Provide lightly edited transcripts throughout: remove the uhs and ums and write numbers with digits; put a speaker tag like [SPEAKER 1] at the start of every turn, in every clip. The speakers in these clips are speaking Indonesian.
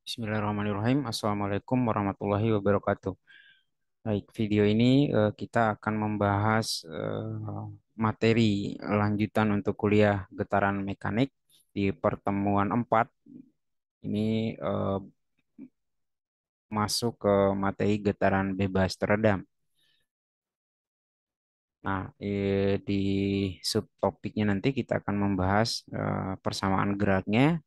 [SPEAKER 1] Bismillahirrahmanirrahim. Assalamualaikum warahmatullahi wabarakatuh. Baik, video ini kita akan membahas materi lanjutan untuk kuliah getaran mekanik di pertemuan 4. Ini masuk ke materi getaran bebas teredam. Nah, di subtopiknya nanti kita akan membahas persamaan geraknya,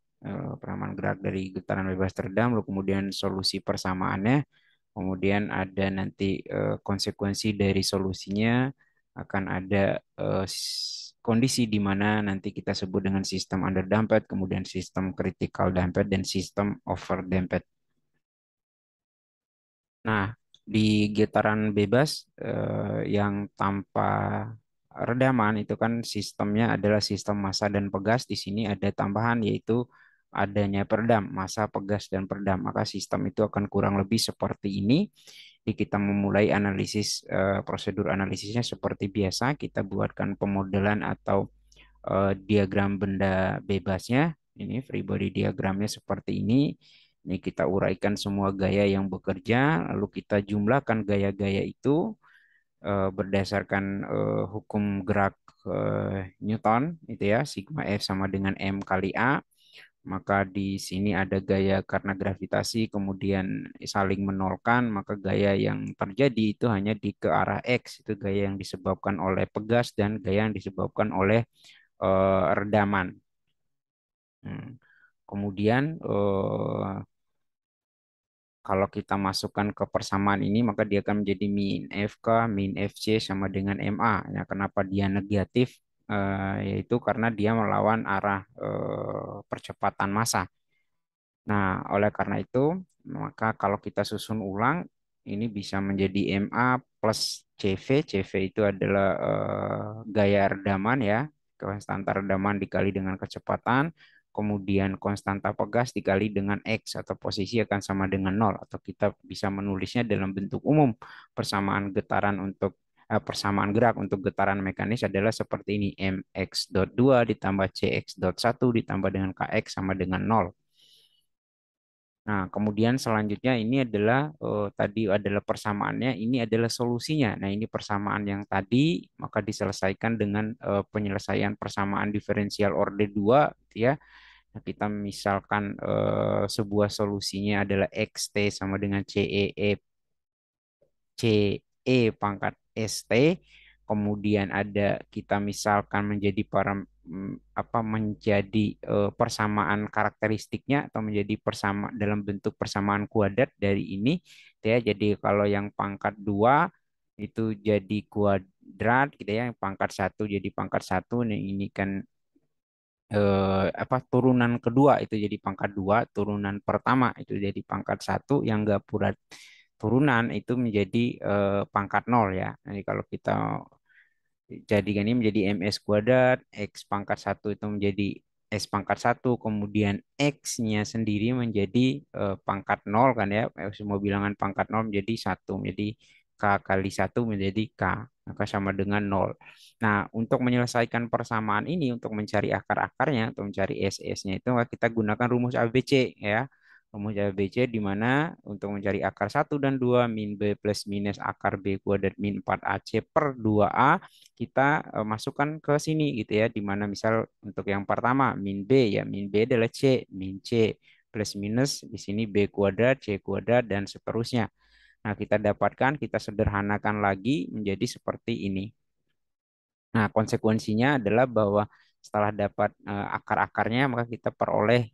[SPEAKER 1] persamaan gerak dari getaran bebas teredam, lalu kemudian solusi persamaannya, kemudian ada nanti konsekuensi dari solusinya, akan ada kondisi di mana nanti kita sebut dengan sistem underdamped, kemudian sistem critical damped, dan sistem overdamped. Nah, di getaran bebas yang tanpa redaman itu kan sistemnya adalah sistem massa dan pegas. Di sini ada tambahan yaitu adanya peredam, massa, pegas, dan peredam. Maka sistem itu akan kurang lebih seperti ini. Jadi kita memulai analisis prosedur analisisnya seperti biasa. Kita buatkan pemodelan atau diagram benda bebasnya. Ini free body diagramnya seperti ini. Ini kita uraikan semua gaya yang bekerja, lalu kita jumlahkan gaya-gaya itu berdasarkan hukum gerak Newton, itu ya, sigma F sama dengan M kali A. Maka di sini ada gaya karena gravitasi, kemudian saling menolkan, maka gaya yang terjadi itu hanya di ke arah X, itu gaya yang disebabkan oleh pegas dan gaya yang disebabkan oleh redaman. Kemudian kalau kita masukkan ke persamaan ini maka dia akan menjadi min FK min FC sama dengan MA. Ya, kenapa dia negatif? Yaitu karena dia melawan arah percepatan massa. Nah, oleh karena itu, maka kalau kita susun ulang, ini bisa menjadi MA plus CV. CV itu adalah gaya redaman ya, konstanta redaman dikali dengan kecepatan, kemudian konstanta pegas dikali dengan X atau posisi akan sama dengan nol. Atau kita bisa menulisnya dalam bentuk umum, persamaan getaran untuk persamaan gerak untuk getaran mekanis adalah seperti ini, mx dot 2 ditambah cx dot 1 ditambah dengan kx sama dengan nol. Nah, kemudian selanjutnya ini adalah tadi adalah persamaannya, ini adalah solusinya. Nah, ini persamaan yang tadi maka diselesaikan dengan penyelesaian persamaan diferensial order 2 gitu ya. Nah, kita misalkan sebuah solusinya adalah xt sama dengan CE pangkat ST, kemudian ada kita misalkan menjadi menjadi persamaan karakteristiknya atau menjadi persama dalam bentuk persamaan kuadrat dari ini ya. Jadi kalau yang pangkat 2 itu jadi kuadrat gitu ya, yang pangkat 1 jadi pangkat 1. Nah, ini kan turunan kedua itu jadi pangkat 2, turunan pertama itu jadi pangkat 1, yang gapura turunan itu menjadi pangkat 0 ya. Jadi kalau kita jadikan ini menjadi ms kuadrat, x pangkat 1 itu menjadi s pangkat 1, kemudian x-nya sendiri menjadi pangkat 0 kan ya. Semua bilangan pangkat 0 menjadi 1, menjadi k kali 1 menjadi k, maka sama dengan 0. Nah, untuk menyelesaikan persamaan ini, untuk mencari akar-akarnya, untuk mencari SS-nya itu kita gunakan rumus ABC ya. Rumus ABC di mana untuk mencari akar 1 dan 2, min B plus minus akar B kuadrat min 4AC per 2A, kita masukkan ke sini gitu ya, di mana misal untuk yang pertama min B ya, min B adalah C, min C plus minus di sini B kuadrat, C kuadrat, dan seterusnya. Nah, kita dapatkan, kita sederhanakan lagi menjadi seperti ini. Nah, konsekuensinya adalah bahwa setelah dapat akar-akarnya, maka kita peroleh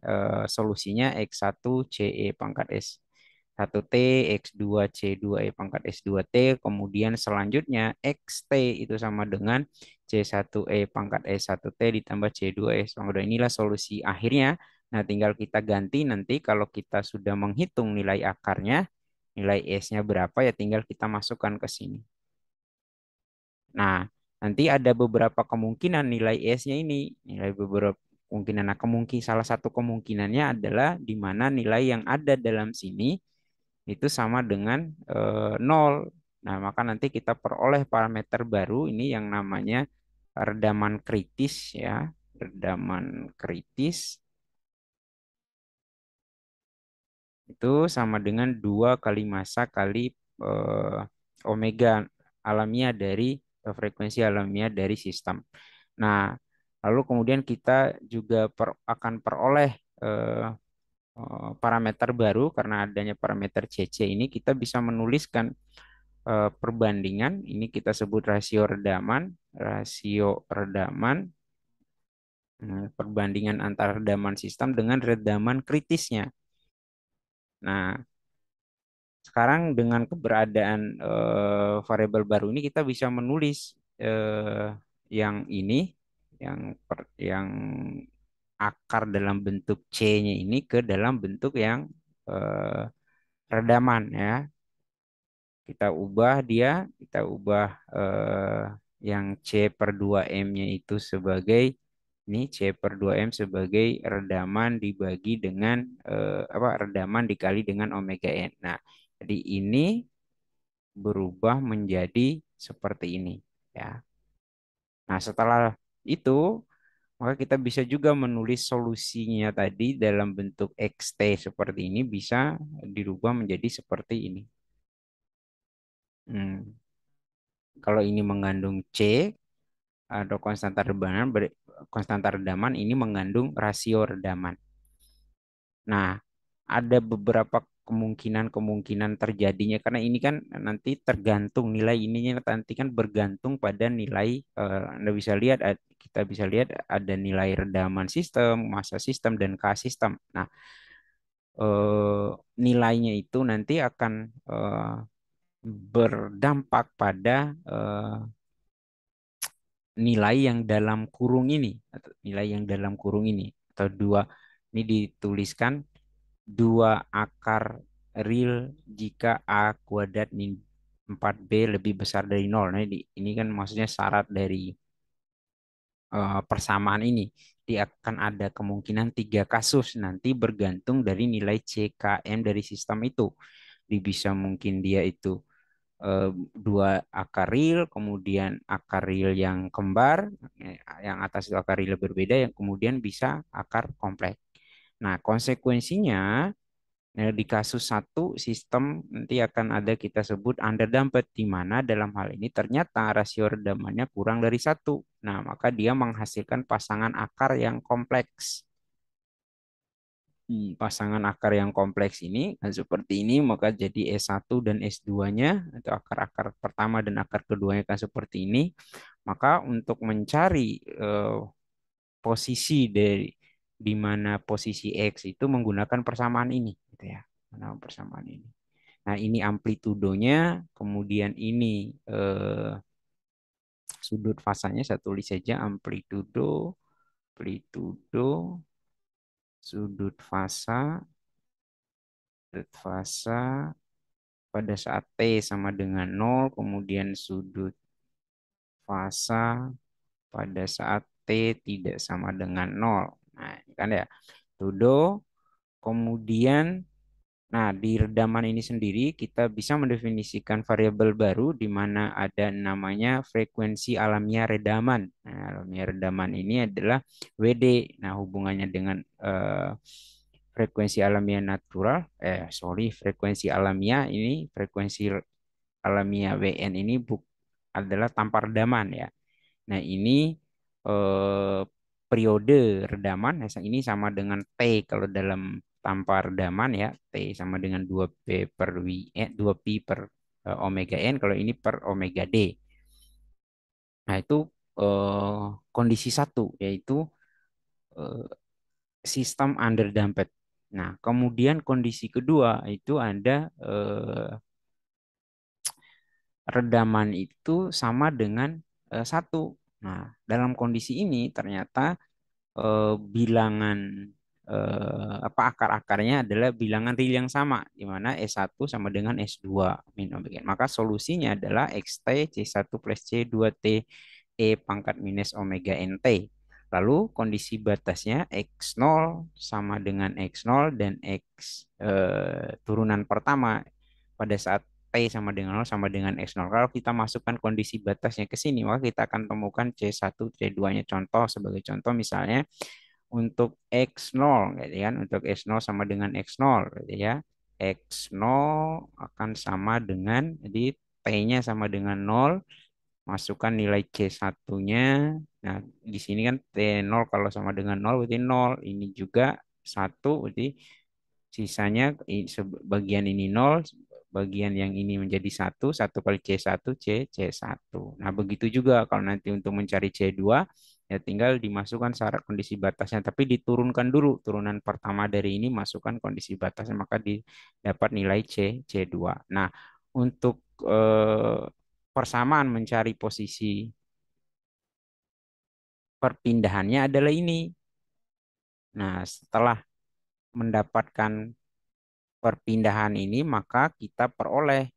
[SPEAKER 1] solusinya X1 CE pangkat S1T, X2 C2E pangkat S2T, kemudian selanjutnya XT itu sama dengan C1E pangkat S1T ditambah C2E pangkat 2. Inilah solusi akhirnya. Nah, tinggal kita ganti nanti kalau kita sudah menghitung nilai akarnya, nilai S-nya berapa ya, tinggal kita masukkan ke sini. Nah, nanti ada beberapa kemungkinan nilai S-nya ini, nilai beberapa kemungkinan. Nah, salah satu kemungkinannya adalah di mana nilai yang ada dalam sini itu sama dengan 0. Nah, maka nanti kita peroleh parameter baru ini yang namanya redaman kritis ya, redaman kritis. itu sama dengan 2 kali massa kali eh, omega alamiah dari frekuensi alamiah dari sistem. Nah, lalu kemudian kita juga akan peroleh eh, parameter baru karena adanya parameter CC ini kita bisa menuliskan perbandingan ini kita sebut rasio redaman perbandingan antara redaman sistem dengan redaman kritisnya. Nah, sekarang dengan keberadaan variabel baru ini kita bisa menulis yang ini yang akar dalam bentuk C-nya ini ke dalam bentuk yang eh, redaman ya. Kita ubah yang C per 2M-nya itu sebagai ini C per 2M sebagai redaman dibagi dengan redaman dikali dengan omega N. Nah, jadi ini berubah menjadi seperti ini ya. Nah, setelah itu maka kita bisa juga menulis solusinya tadi dalam bentuk XT seperti ini bisa dirubah menjadi seperti ini. Hmm. Kalau ini mengandung C atau konstanta redaman ini mengandung rasio redaman. Nah, ada beberapa kemungkinan-kemungkinan terjadinya karena ini kan nanti tergantung nilai ininya nanti kan bergantung pada nilai Anda bisa lihat kita bisa lihat ada nilai redaman sistem, massa sistem dan K sistem. Nah, eh, nilainya itu nanti akan eh, berdampak pada nilai yang dalam kurung ini atau nilai yang dalam kurung ini atau dua ini dituliskan 2 akar real jika A kuadrat min 4B lebih besar dari nol. Nah, ini kan maksudnya syarat dari persamaan ini. Dia akan ada kemungkinan 3 kasus nanti bergantung dari nilai CKM dari sistem itu. Bisa mungkin dia itu 2 akar real, kemudian akar real yang kembar, yang atas itu akar real berbeda, yang kemudian bisa akar kompleks. Nah, konsekuensinya di kasus satu sistem nanti akan ada kita sebut underdamped di mana dalam hal ini ternyata rasio redamannya kurang dari satu. Nah, maka dia menghasilkan pasangan akar yang kompleks. Pasangan akar yang kompleks ini seperti ini maka jadi S1 dan S2-nya atau akar-akar pertama dan akar keduanya kan seperti ini. Maka untuk mencari posisi dari di mana posisi X itu menggunakan persamaan ini gitu ya. Menggunakan persamaan ini. Nah, ini amplitudonya, kemudian ini sudut fasanya saya tulis saja amplitudo sudut fasa pada saat T sama dengan nol, kemudian sudut fasa pada saat T tidak sama dengan nol. Nah, ini kan ya. Tudo, kemudian, nah di redaman ini sendiri kita bisa mendefinisikan variabel baru di mana ada namanya frekuensi alamiah redaman. Nah, alamiah redaman ini adalah WD. Nah, hubungannya dengan frekuensi alamiah natural, frekuensi alamiah ini frekuensi alamiah WN ini adalah tanpa redaman ya. Nah, ini eh, periode redaman, nah, ini sama dengan T kalau dalam tanpa redaman ya, T sama dengan 2 pi per omega N, kalau ini per omega D. Nah, itu eh, kondisi satu, yaitu eh, sistem underdamped. Nah, kemudian kondisi kedua itu ada redaman itu sama dengan 1. Nah, dalam kondisi ini ternyata bilangan akar-akarnya adalah bilangan real yang sama di mana S1 sama dengan S2 min omega. Maka solusinya adalah XT C1 plus C2 T E pangkat minus omega NT. Lalu kondisi batasnya X0 sama dengan X0 dan X turunan pertama pada saat T sama dengan 0 sama dengan X0. Kalau kita masukkan kondisi batasnya ke sini, maka kita akan temukan C1, C2-nya. Contoh, sebagai contoh misalnya untuk X0, gitu kan. Untuk X0 sama dengan X0, gitu ya. X0 akan sama dengan, jadi T-nya sama dengan 0, masukkan nilai C1-nya. Nah, di sini kan T0 kalau sama dengan 0 berarti 0. Ini juga 1 berarti sisanya bagian ini 0, bagian yang ini menjadi 1, 1 kali C1, C1. Nah, begitu juga kalau nanti untuk mencari C2, ya tinggal dimasukkan syarat kondisi batasnya, tapi diturunkan dulu. Turunan pertama dari ini masukkan kondisi batasnya, maka didapat nilai C2. Nah, untuk persamaan mencari posisi perpindahannya adalah ini. Nah, setelah mendapatkan perpindahan ini, maka kita peroleh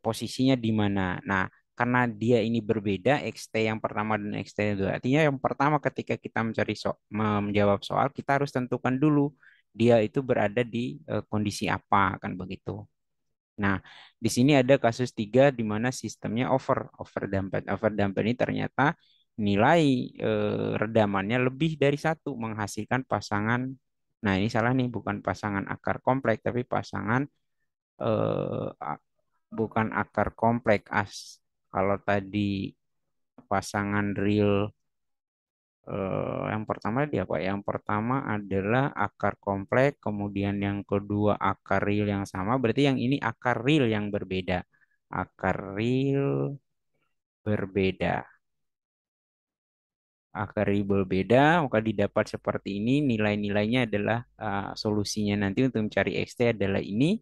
[SPEAKER 1] posisinya di mana. Nah, karena dia ini berbeda, XT yang pertama dan XT yang kedua. Artinya yang pertama ketika kita menjawab soal, kita harus tentukan dulu dia itu berada di kondisi apa, kan begitu. Nah, di sini ada kasus tiga di mana sistemnya overdamped. Overdamped ini ternyata nilai redamannya lebih dari satu, menghasilkan pasangan. Nah, ini salah nih, bukan pasangan akar kompleks, tapi pasangan eh, a- bukan akar kompleks as. Kalau tadi pasangan real, yang pertama dia apa? Yang pertama adalah akar kompleks, kemudian yang kedua akar real yang sama. Berarti yang ini akar real yang berbeda. Akar real berbeda. Akar real berbeda, maka didapat seperti ini. Nilai-nilainya adalah solusinya nanti untuk mencari XT adalah ini.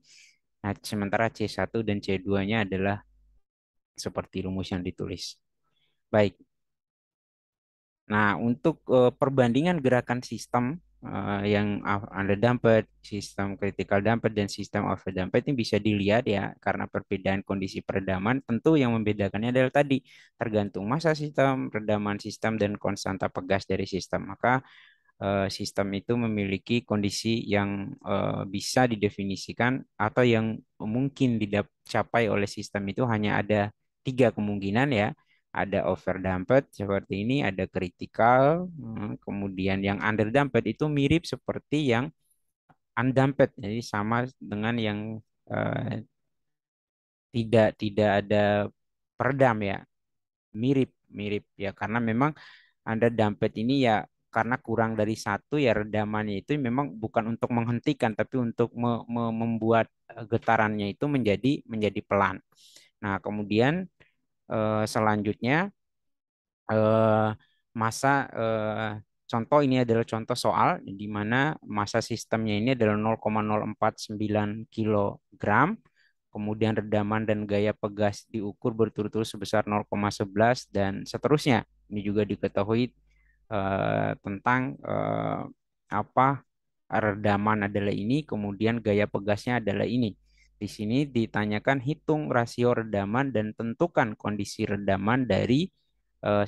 [SPEAKER 1] Nah, sementara C1 dan C2-nya adalah seperti rumus yang ditulis. Baik. Nah, untuk perbandingan gerakan sistem yang underdamped, sistem critical damped, dan sistem overdamped ini bisa dilihat ya, karena perbedaan kondisi peredaman. Tentu yang membedakannya adalah tadi tergantung massa sistem, redaman sistem, dan konstanta pegas dari sistem. Maka sistem itu memiliki kondisi yang bisa didefinisikan atau yang mungkin dicapai oleh sistem itu hanya ada tiga kemungkinan ya. Ada overdamped seperti ini, ada critical, kemudian yang underdamped itu mirip seperti yang undamped, jadi sama dengan yang eh, tidak tidak ada peredam ya, mirip mirip ya, karena memang Anda dampet ini ya karena kurang dari satu ya, redamannya itu memang bukan untuk menghentikan tapi untuk membuat getarannya itu menjadi pelan. Nah, kemudian selanjutnya eh, massa contoh ini adalah contoh soal di mana massa sistemnya ini adalah 0,049 kilogram. Kemudian redaman dan gaya pegas diukur berturut-turut sebesar 0,11 dan seterusnya. Ini juga diketahui tentang apa redaman adalah ini, kemudian gaya pegasnya adalah ini. Di sini ditanyakan hitung rasio redaman dan tentukan kondisi redaman dari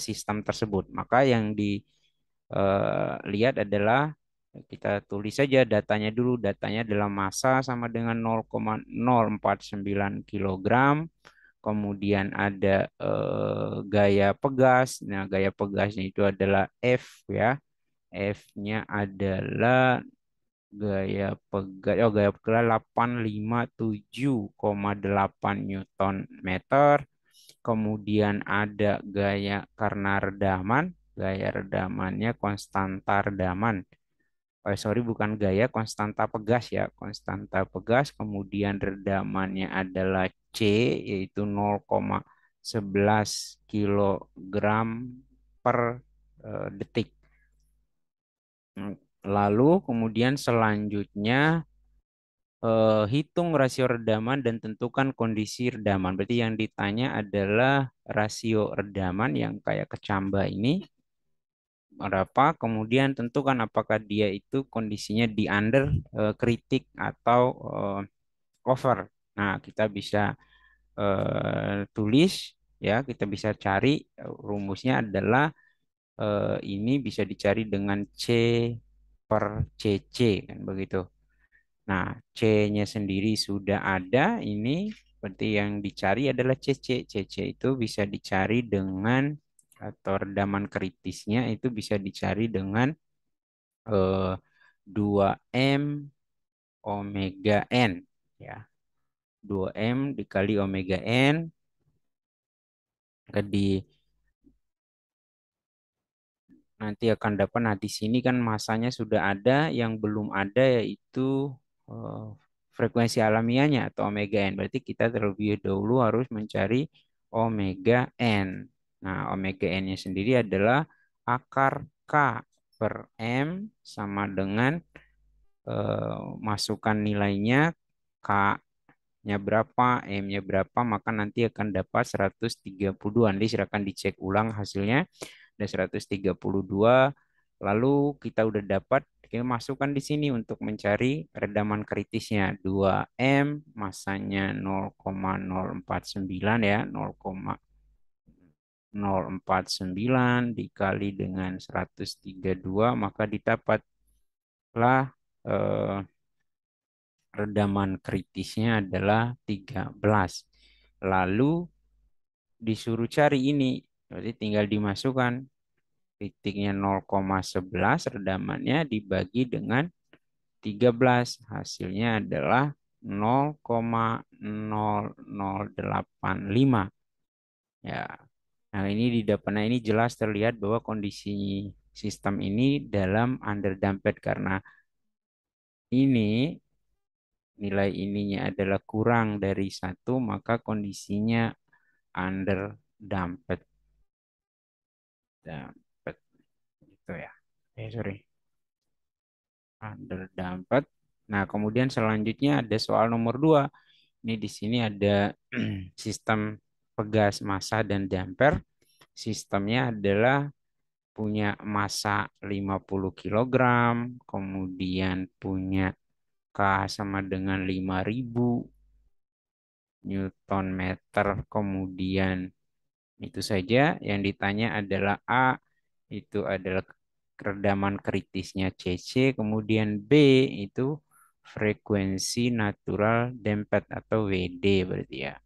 [SPEAKER 1] sistem tersebut. Maka yang dilihat adalah kita tulis saja datanya dulu. Datanya adalah massa sama dengan 0,049 kilogram. Kemudian ada gaya pegas. Nah, gaya pegasnya itu adalah F ya. F-nya adalah gaya pegas 857,8 Newton meter. Kemudian ada gaya karena redaman, gaya redamannya konstanta redaman. Sorry, bukan gaya, konstanta pegas ya, konstanta pegas. Kemudian redamannya adalah C, yaitu 0,11 kilogram per detik. Lalu kemudian selanjutnya hitung rasio redaman dan tentukan kondisi redaman. Berarti yang ditanya adalah rasio redaman yang kayak kecambah ini berapa, kemudian tentukan apakah dia itu kondisinya di under, kritik, atau over. Nah, kita bisa tulis ya, kita bisa cari rumusnya adalah ini bisa dicari dengan C per CC kan begitu. Nah, C-nya sendiri sudah ada. Ini berarti yang dicari adalah CC. CC itu bisa dicari dengan atau redaman kritisnya itu bisa dicari dengan eh, 2M omega N ya. 2M dikali omega N ke di nanti akan dapat. Nah, di sini kan masanya sudah ada, yang belum ada yaitu eh, frekuensi alamiahnya atau omega N. Berarti kita terlebih dahulu harus mencari omega N. Nah, omega N-nya sendiri adalah akar K per M sama dengan masukkan nilainya K-nya berapa, M-nya berapa, maka nanti akan dapat 132. Nanti silakan dicek ulang hasilnya. Ada 132. Lalu kita udah dapat, kita masukkan di sini untuk mencari redaman kritisnya. 2M masanya 0,049 ya, 0,049 dikali dengan 132, maka didapatlah eh, redaman kritisnya adalah 13. Lalu disuruh cari ini, berarti tinggal dimasukkan titiknya 0,11, redamannya dibagi dengan 13. Hasilnya adalah 0,0085 ya. Nah, ini di depannya ini jelas terlihat bahwa kondisi sistem ini dalam underdamped karena ini nilai ininya adalah kurang dari satu, maka kondisinya underdamped. Damped gitu ya. Sorry. Underdamped. Nah, kemudian selanjutnya ada soal nomor 2. Ini di sini ada sistem pegas massa dan damper. Sistemnya adalah punya massa 50 kilogram, kemudian punya K sama dengan 5.000 Newton meter, kemudian itu saja. Yang ditanya adalah A, itu adalah keredaman kritisnya CC, kemudian B itu frekuensi natural damped atau WD berarti ya.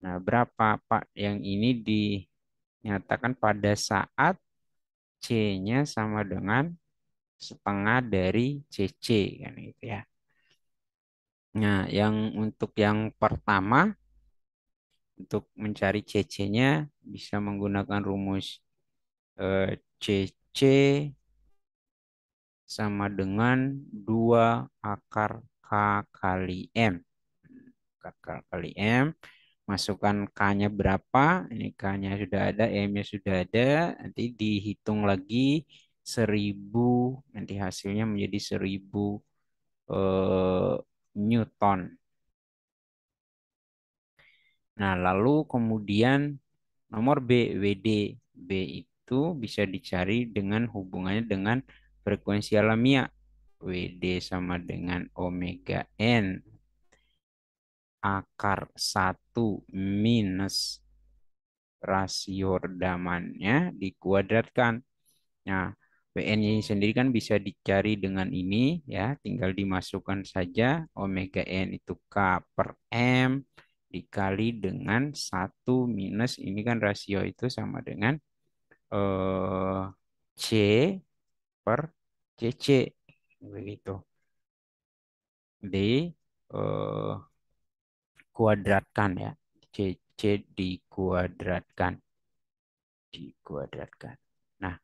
[SPEAKER 1] Nah, berapa Pak? Yang ini dinyatakan pada saat C-nya sama dengan setengah dari CC kan gitu ya. Nah, yang untuk yang pertama, untuk mencari CC-nya bisa menggunakan rumus CC sama dengan 2 akar K kali M. Akar kali M. Masukkan K-nya berapa? Ini K-nya sudah ada, M-nya sudah ada. Nanti dihitung lagi 1.000. Nanti hasilnya menjadi 1.000 eh, Newton. Nah, lalu kemudian nomor B, WD. B itu bisa dicari dengan hubungannya dengan frekuensi alamiah. WD sama dengan omega N akar 1 minus rasio redamannya dikuadratkan. Nah, WN ini sendiri kan bisa dicari dengan ini ya, tinggal dimasukkan saja omega N itu K per M dikali dengan 1 minus ini kan rasio itu sama dengan eh, C per CC begitu. D kuadratkan ya. CC dikuadratkan. Dikuadratkan. Nah,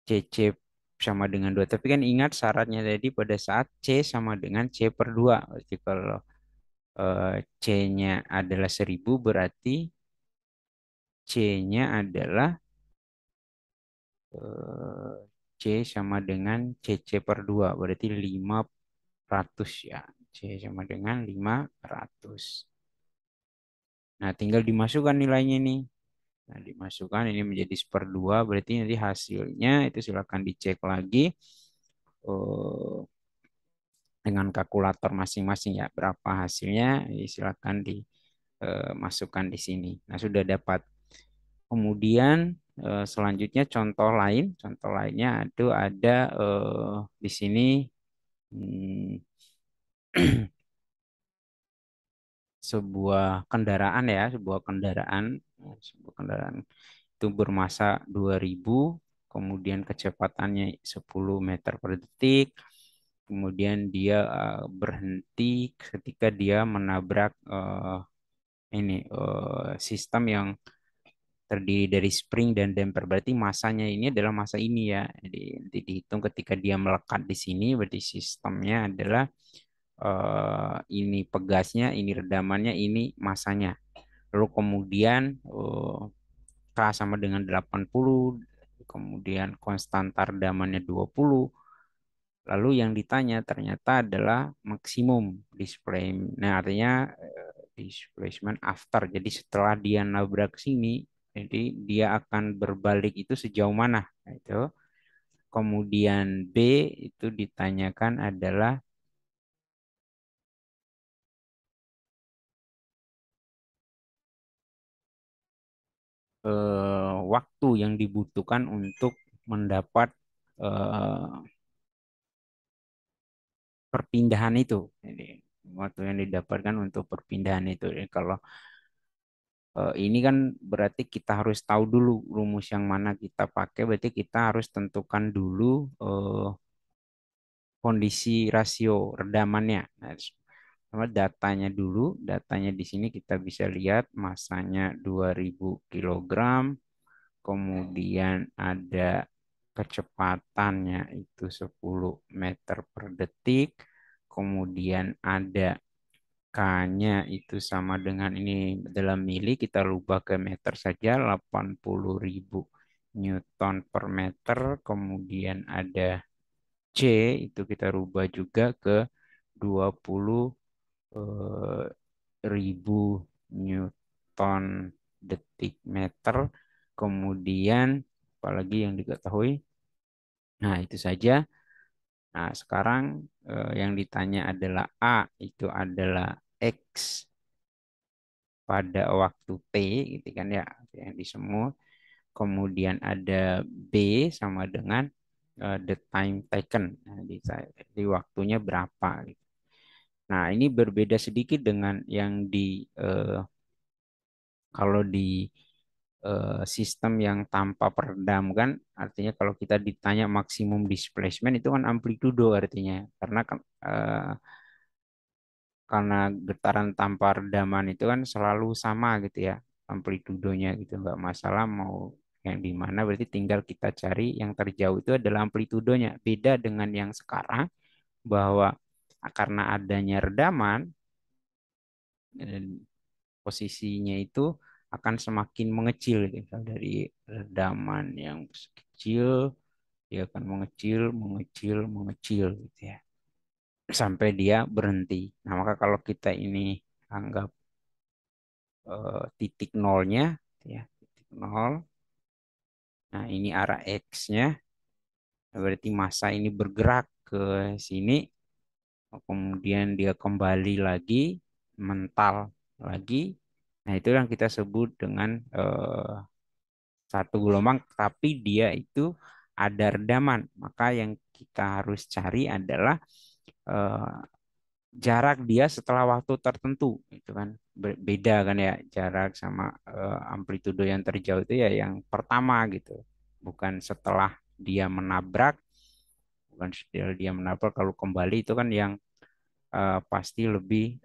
[SPEAKER 1] CC sama dengan 2. Tapi kan ingat syaratnya tadi pada saat C sama dengan C per 2. Berarti kalau C-nya adalah 1.000 berarti C-nya adalah eh, C sama dengan CC per 2. Berarti 500 ya. C sama dengan 500. Nah, tinggal dimasukkan nilainya nih. Nah, dimasukkan ini menjadi seperdua, berarti nanti hasilnya itu silakan dicek lagi eh, dengan kalkulator masing-masing ya berapa hasilnya. Silakan dimasukkan di sini. Nah, sudah dapat. Kemudian selanjutnya contoh lainnya itu ada di sini hmm, sebuah kendaraan itu bermassa 2.000, kemudian kecepatannya 10 meter per detik, kemudian dia berhenti ketika dia menabrak sistem yang terdiri dari spring dan damper. Berarti masanya ini adalah masa ini ya. Jadi nanti dihitung ketika dia melekat di sini, berarti sistemnya adalah ini pegasnya, ini redamannya, ini masanya. Lalu kemudian K sama dengan 80, kemudian konstanta redamannya 20. Lalu yang ditanya ternyata adalah maksimum displacement. Nah, artinya displacement after. Jadi setelah dia nabrak sini, jadi dia akan berbalik itu sejauh mana? Nah, itu. Kemudian B itu ditanyakan adalah waktu yang dibutuhkan untuk mendapat eh, perpindahan itu. Jadi waktu yang didapatkan untuk perpindahan itu. Jadi kalau ini kan berarti kita harus tahu dulu rumus yang mana kita pakai. Berarti kita harus tentukan dulu kondisi rasio redamannya. Nah, sama datanya dulu, datanya di sini kita bisa lihat masanya 2000 kilogram, kemudian ada kecepatannya itu 10 meter per detik, kemudian ada K-nya itu sama dengan ini dalam mili, kita rubah ke meter saja 80.000 Newton per meter, kemudian ada C itu kita rubah juga ke 20 eh, ribu Newton detik meter. Kemudian apalagi yang diketahui. Nah, itu saja. Nah, sekarang yang ditanya adalah A itu adalah X pada waktu T gitu kan ya yang di semua. Kemudian ada B sama dengan the time taken. Nah, di waktunya berapa gitu. Nah, ini berbeda sedikit dengan yang kalau di sistem yang tanpa peredam kan artinya kalau kita ditanya maksimum displacement itu kan amplitudo artinya karena getaran tanpa redaman itu kan selalu sama gitu ya amplitudonya gitu nggak masalah mau yang di mana berarti tinggal kita cari yang terjauh itu adalah amplitudonya beda dengan yang sekarang bahwa karena adanya redaman eh, posisinya itu akan semakin mengecil gitu. Misal dari redaman yang kecil dia akan mengecil, mengecil, mengecil gitu ya sampai dia berhenti. Nah, maka kalau kita ini anggap titik nolnya ya, titik nol. Nah, ini arah X-nya berarti massa ini bergerak ke sini kemudian dia kembali lagi mental lagi. Nah, itu yang kita sebut dengan satu gelombang, tapi dia itu ada redaman. Maka yang kita harus cari adalah eh, jarak dia setelah waktu tertentu. Itu kan beda kan ya jarak sama amplitudo yang terjauh itu ya yang pertama gitu. Bukan setelah dia menabrak, bukan setelah dia menabrak kalau kembali itu kan yang pasti lebih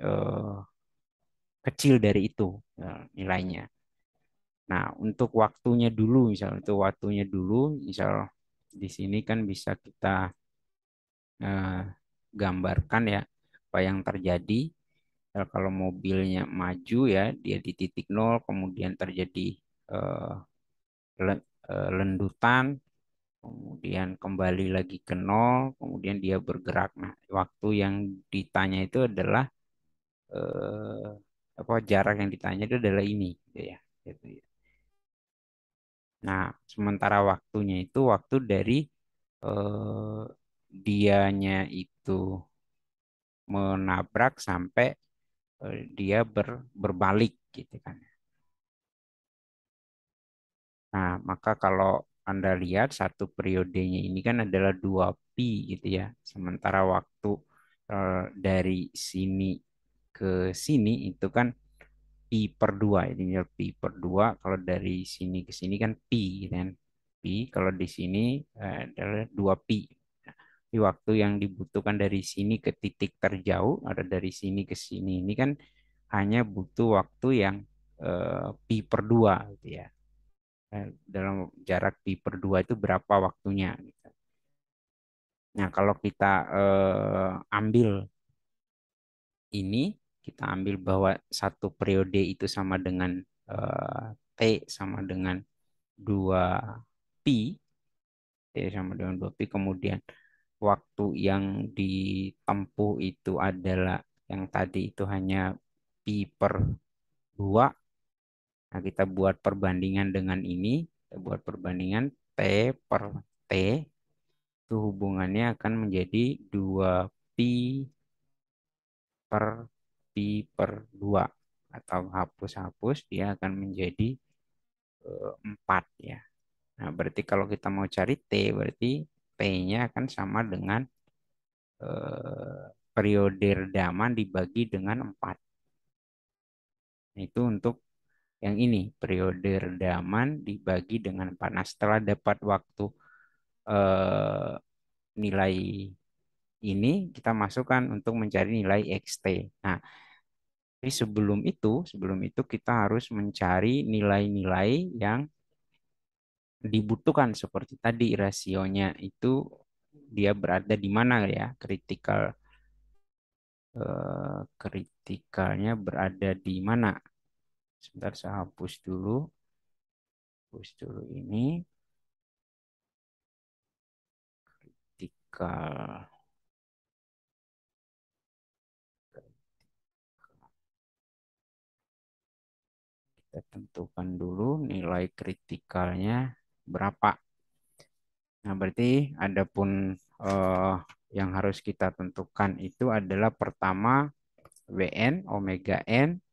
[SPEAKER 1] kecil dari itu nilainya. Nah, untuk waktunya dulu, misal di sini kan bisa kita eh, gambarkan ya apa yang terjadi. Kalau mobilnya maju ya, dia di titik nol, kemudian terjadi eh, lendutan, kemudian kembali lagi ke nol, kemudian dia bergerak. Nah, waktu yang ditanya itu adalah eh, apa jarak yang ditanya itu adalah ini, gitu ya. Gitu ya. Nah, sementara waktunya itu waktu dari eh, dianya itu menabrak sampai dia berbalik gitu kan. Nah, maka kalau Anda lihat satu periodenya ini kan adalah 2 pi gitu ya. Sementara waktu dari sini ke sini itu kan pi per 2. Ini pi per 2. Kalau dari sini ke sini kan pi gitu kan. Pi kalau di sini adalah 2 pi. Di waktu yang dibutuhkan dari sini ke titik terjauh, ada dari sini ke sini, ini kan hanya butuh waktu yang pi per 2 gitu ya. Dalam jarak pi per 2 itu berapa waktunya gitu. Nah, kalau kita ambil ini, kita ambil bahwa satu periode itu sama dengan T sama dengan 2 pi, T sama dengan 2 pi, kemudian waktu yang ditempuh itu adalah yang tadi itu hanya pi per 2. Nah, kita buat perbandingan dengan ini, kita buat perbandingan T per T, itu hubungannya akan menjadi 2 pi per pi per 2, atau hapus-hapus dia akan menjadi 4 ya. Nah, berarti kalau kita mau cari T, berarti T-nya akan sama dengan periode redaman dibagi dengan 4. Itu untuk yang ini, periode redaman dibagi dengan 4. Nah, setelah dapat waktu eh, nilai ini, kita masukkan untuk mencari nilai XT. Nah, tapi sebelum itu kita harus mencari nilai-nilai yang dibutuhkan seperti tadi rasionya itu dia berada di mana ya, kritikalnya berada di mana. Sebentar saya hapus dulu ini kritikal. Kita tentukan dulu nilai kritikalnya berapa. Nah, berarti adapun eh, yang harus kita tentukan itu adalah pertama WN, omega N.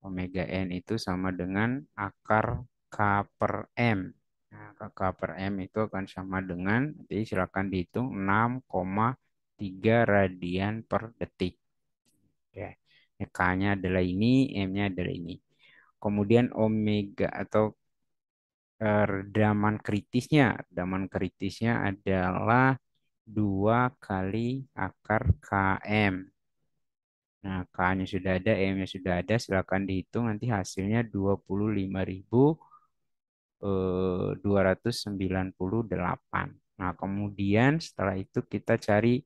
[SPEAKER 1] Omega N itu sama dengan akar K per M. Nah, K per M itu akan sama dengan, jadi silakan dihitung 6,3 radian per detik. Ya. K-nya adalah ini, M-nya adalah ini. Kemudian omega atau redaman kritisnya adalah 2 kali akar KM. Nah, K-nya sudah ada, M-nya sudah ada, silakan dihitung nanti hasilnya 25.298. Nah, kemudian setelah itu kita cari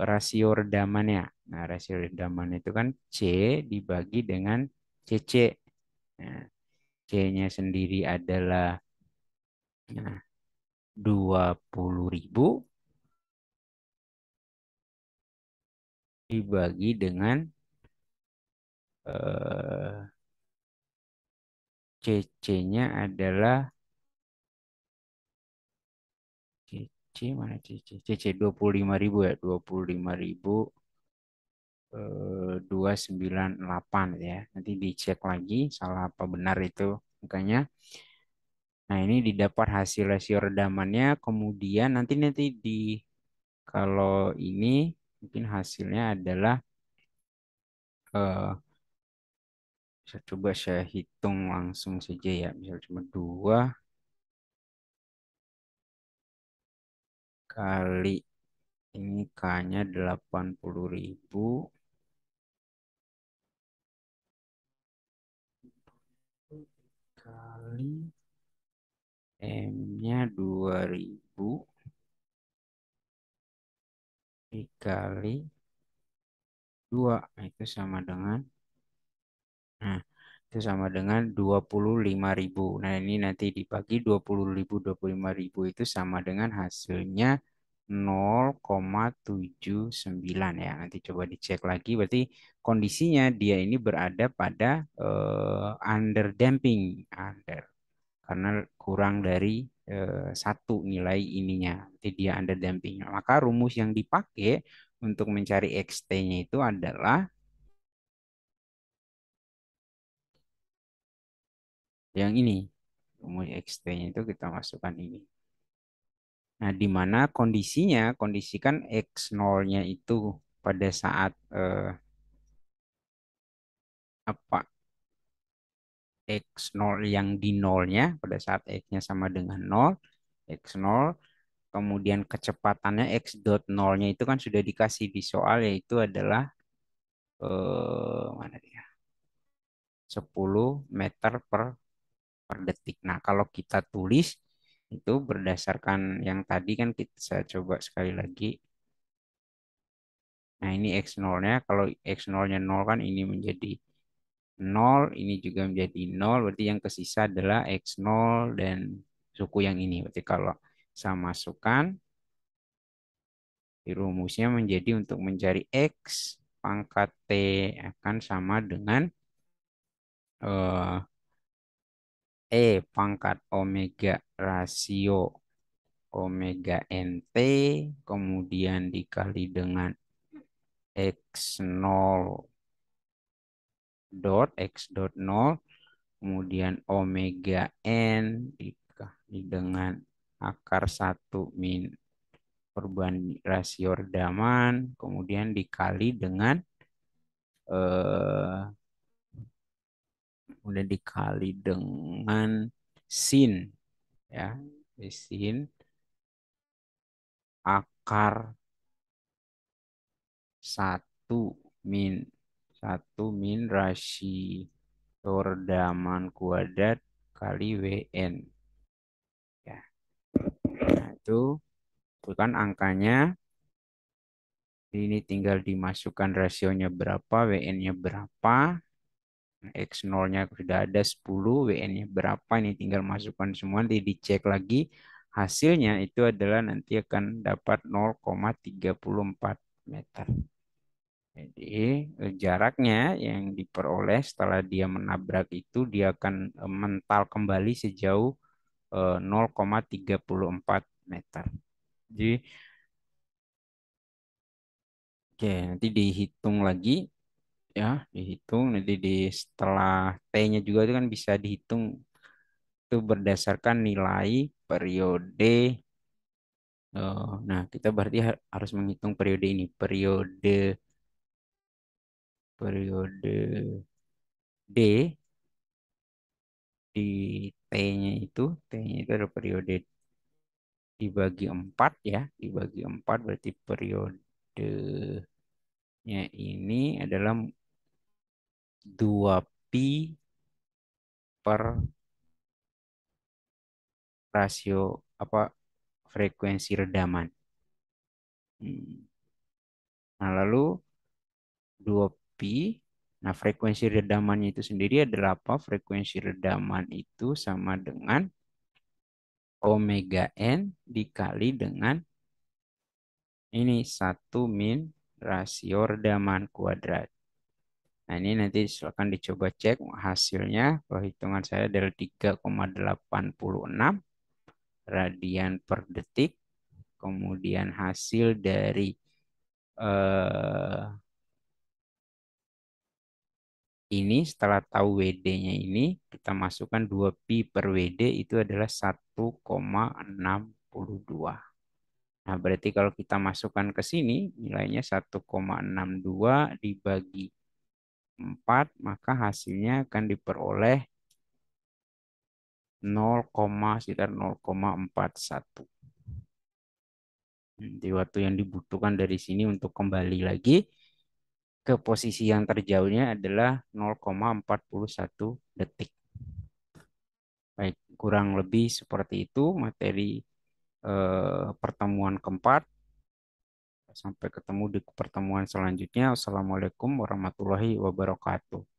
[SPEAKER 1] rasio redamannya. Nah, rasio redaman itu kan C dibagi dengan CC. Nah, C-nya sendiri adalah nah, 20.000 dibagi dengan eh, CC-nya adalah CC mana CC? CC 25.000 ya, 25.000 298 ya. Nanti dicek lagi salah apa benar itu angkanya. Nah, ini didapat hasil rasio redamannya, kemudian nanti nanti di kalau ini mungkin hasilnya adalah eh, coba saya hitung langsung saja ya. Misal cuma 2 kali ini K-nya 80.000 kali M-nya 2.000 dikali 2. Nah, itu sama dengan, nah, itu sama dengan 25.000. Nah, ini nanti dibagi 20.000, itu sama dengan hasilnya 0,79 ya. Nanti coba dicek lagi. Berarti kondisinya dia ini berada pada under damping, under, karena kurang dari 1 nilai ininya. Jadi dia under damping. Maka rumus yang dipakai untuk mencari XT-nya itu adalah yang ini. Rumus XT-nya itu kita masukkan ini. Nah, di mana kondisikan X0-nya itu pada saat apa X0 yang di nolnya, pada saat X-nya sama dengan 0, X0 kemudian kecepatannya x dot nolnya itu kan sudah dikasih di soal, yaitu adalah mana dia? 10 meter per detik. Nah, kalau kita tulis itu berdasarkan yang tadi kan saya coba sekali lagi. Nah, ini x nolnya. Kalau x nolnya nol kan ini menjadi nol, ini juga menjadi nol. Berarti yang kesisa adalah x nol dan suku yang ini. Berarti kalau saya masukkan di rumusnya menjadi untuk mencari x pangkat t akan sama dengan eh, pangkat omega rasio omega nt kemudian dikali dengan x nol x dot nol kemudian omega n dikali dengan akar satu min perubahan rasio redaman kemudian dikali dengan eh, kemudian dikali dengan sin ya sin akar satu min rasio redaman kuadrat kali WN ya. Nah, itu kan angkanya. Ini tinggal dimasukkan rasionya berapa, WN-nya berapa. X0-nya sudah ada 10, WN-nya berapa. Ini tinggal masukkan semua, nanti dicek lagi. Hasilnya itu adalah nanti akan dapat 0,34 meter. Jadi jaraknya yang diperoleh setelah dia menabrak itu dia akan mental kembali sejauh 0,34 meter. Jadi oke, nanti dihitung lagi ya, dihitung nanti setelah T-nya juga itu kan bisa dihitung itu berdasarkan nilai periode. Nah, kita berarti harus menghitung periode ini, periode D di T-nya itu ada periode dibagi 4 ya, dibagi 4 berarti periodenya ini adalah 2pi per rasio apa frekuensi redaman. Hmm. Nah, lalu 2pi. Nah, frekuensi redamannya itu sendiri adalah apa? Frekuensi redaman itu sama dengan omega n dikali dengan ini satu min rasio redaman kuadrat. Nah, ini nanti akan dicoba cek hasilnya. Perhitungan saya adalah 3,86 radian per detik. Kemudian hasil dari eh, ini setelah tahu WD-nya ini kita masukkan 2pi per WD itu adalah 1,62. Nah, berarti kalau kita masukkan ke sini nilainya 1,62 dibagi 4 maka hasilnya akan diperoleh 0, sekitar 0,41. Jadi waktu yang dibutuhkan dari sini untuk kembali lagi ke posisi yang terjauhnya adalah 0,41 detik. Baik, kurang lebih seperti itu materi pertemuan keempat. Sampai ketemu di pertemuan selanjutnya. Wassalamualaikum warahmatullahi wabarakatuh.